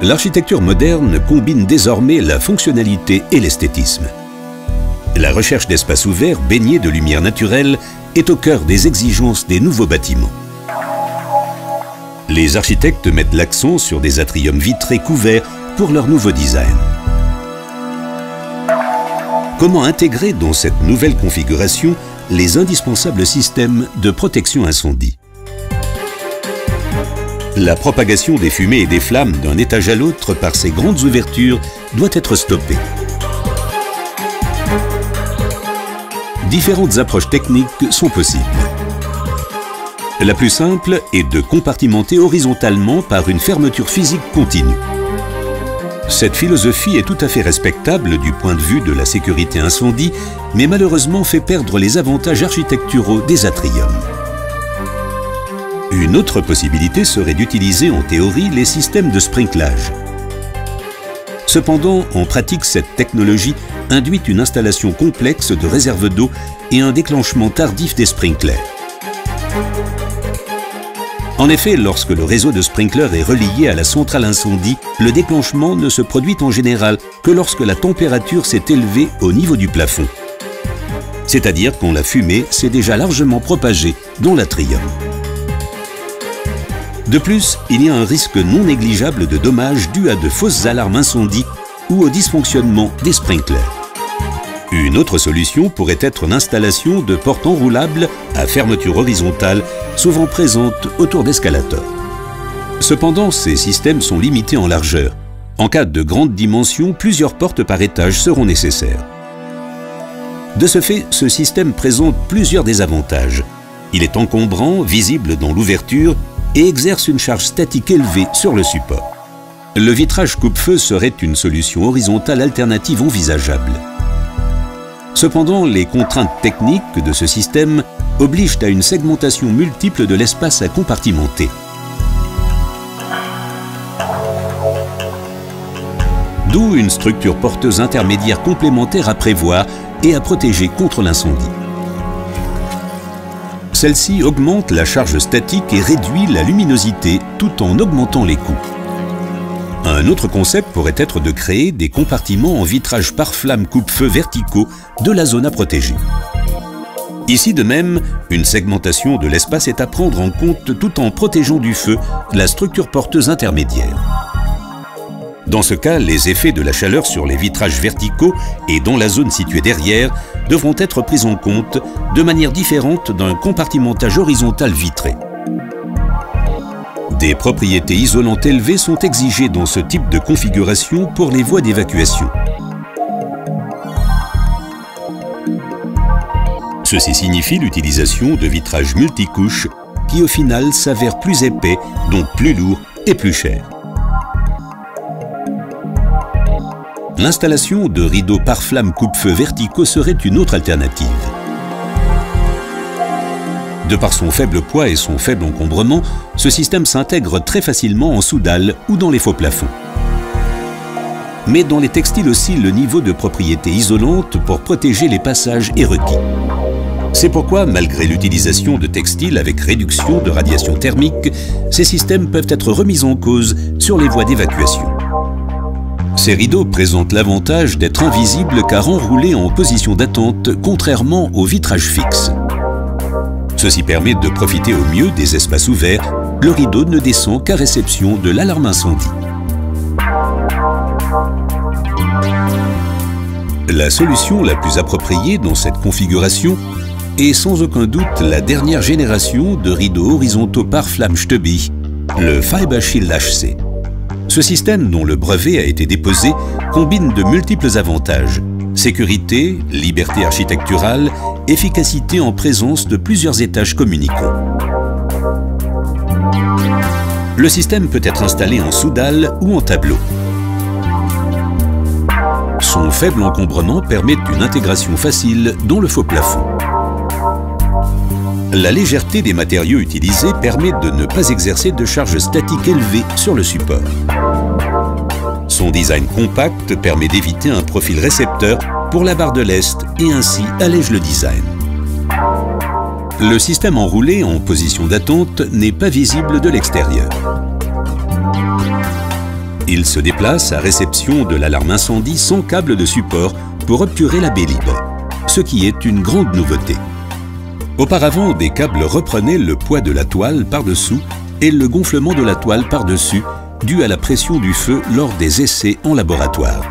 L'architecture moderne combine désormais la fonctionnalité et l'esthétisme. La recherche d'espaces ouverts baignés de lumière naturelle est au cœur des exigences des nouveaux bâtiments. Les architectes mettent l'accent sur des atriums vitrés couverts pour leur nouveau design. Comment intégrer dans cette nouvelle configuration les indispensables systèmes de protection incendie? La propagation des fumées et des flammes d'un étage à l'autre par ces grandes ouvertures doit être stoppée. Différentes approches techniques sont possibles. La plus simple est de compartimenter horizontalement par une fermeture physique continue. Cette philosophie est tout à fait respectable du point de vue de la sécurité incendie, mais malheureusement fait perdre les avantages architecturaux des atriums. Une autre possibilité serait d'utiliser en théorie les systèmes de sprinklage. Cependant, en pratique, cette technologie induit une installation complexe de réserves d'eau et un déclenchement tardif des sprinklers. En effet, lorsque le réseau de sprinklers est relié à la centrale incendie, le déclenchement ne se produit en général que lorsque la température s'est élevée au niveau du plafond. C'est-à-dire quand la fumée s'est déjà largement propagée dans l'atrium. De plus, il y a un risque non négligeable de dommages dus à de fausses alarmes incendie ou au dysfonctionnement des sprinklers. Une autre solution pourrait être l'installation de portes enroulables à fermeture horizontale, souvent présentes autour d'escalators. Cependant, ces systèmes sont limités en largeur. En cas de grande dimension, plusieurs portes par étage seront nécessaires. De ce fait, ce système présente plusieurs désavantages. Il est encombrant, visible dans l'ouverture et exerce une charge statique élevée sur le support. Le vitrage coupe-feu serait une solution horizontale alternative envisageable. Cependant, les contraintes techniques de ce système obligent à une segmentation multiple de l'espace à compartimenter. D'où une structure porteuse intermédiaire complémentaire à prévoir et à protéger contre l'incendie. Celle-ci augmente la charge statique et réduit la luminosité tout en augmentant les coûts. Un autre concept pourrait être de créer des compartiments en vitrage pare-flamme coupe-feu verticaux de la zone à protéger. Ici de même, une segmentation de l'espace est à prendre en compte tout en protégeant du feu la structure porteuse intermédiaire. Dans ce cas, les effets de la chaleur sur les vitrages verticaux et dans la zone située derrière devront être pris en compte de manière différente d'un compartimentage horizontal vitré. Des propriétés isolantes élevées sont exigées dans ce type de configuration pour les voies d'évacuation. Ceci signifie l'utilisation de vitrages multicouches qui au final s'avèrent plus épais, donc plus lourds et plus chers. L'installation de rideaux pare-flamme coupe-feu verticaux serait une autre alternative. De par son faible poids et son faible encombrement, ce système s'intègre très facilement en sous-dalle ou dans les faux plafonds. Mais dans les textiles aussi, le niveau de propriété isolante pour protéger les passages est requis. C'est pourquoi, malgré l'utilisation de textiles avec réduction de radiation thermique, ces systèmes peuvent être remis en cause sur les voies d'évacuation. Ces rideaux présentent l'avantage d'être invisibles car enroulés en position d'attente, contrairement aux vitrages fixes. Ceci permet de profiter au mieux des espaces ouverts. Le rideau ne descend qu'à réception de l'alarme incendie. La solution la plus appropriée dans cette configuration est sans aucun doute la dernière génération de rideaux horizontaux pare-flamme Stubby, le Fiber Shield HC. Ce système, dont le brevet a été déposé, combine de multiples avantages. Sécurité, liberté architecturale, efficacité en présence de plusieurs étages communicants. Le système peut être installé en sous-dalle ou en tableau. Son faible encombrement permet une intégration facile dans le faux plafond. La légèreté des matériaux utilisés permet de ne pas exercer de charge statique élevée sur le support. Son design compact permet d'éviter un profil récepteur pour la barre de lest et ainsi allège le design. Le système enroulé en position d'attente n'est pas visible de l'extérieur. Il se déplace à réception de l'alarme incendie sans câble de support pour obturer la baie libre, ce qui est une grande nouveauté. Auparavant, des câbles reprenaient le poids de la toile par-dessous et le gonflement de la toile par-dessus, dû à la pression du feu lors des essais en laboratoire.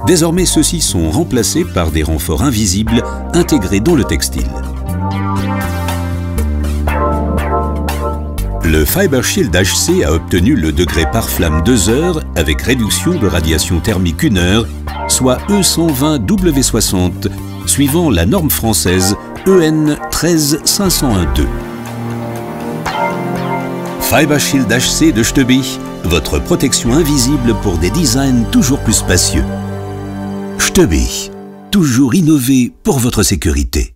Désormais, ceux-ci sont remplacés par des renforts invisibles intégrés dans le textile. Le Fiber Shield HC a obtenu le degré par flamme 2 heures avec réduction de radiation thermique 1 heure, soit E120W60, suivant la norme française EN 13501-2. Fiber Shield HC de Stubby, votre protection invisible pour des designs toujours plus spacieux. Stubby, toujours innové pour votre sécurité.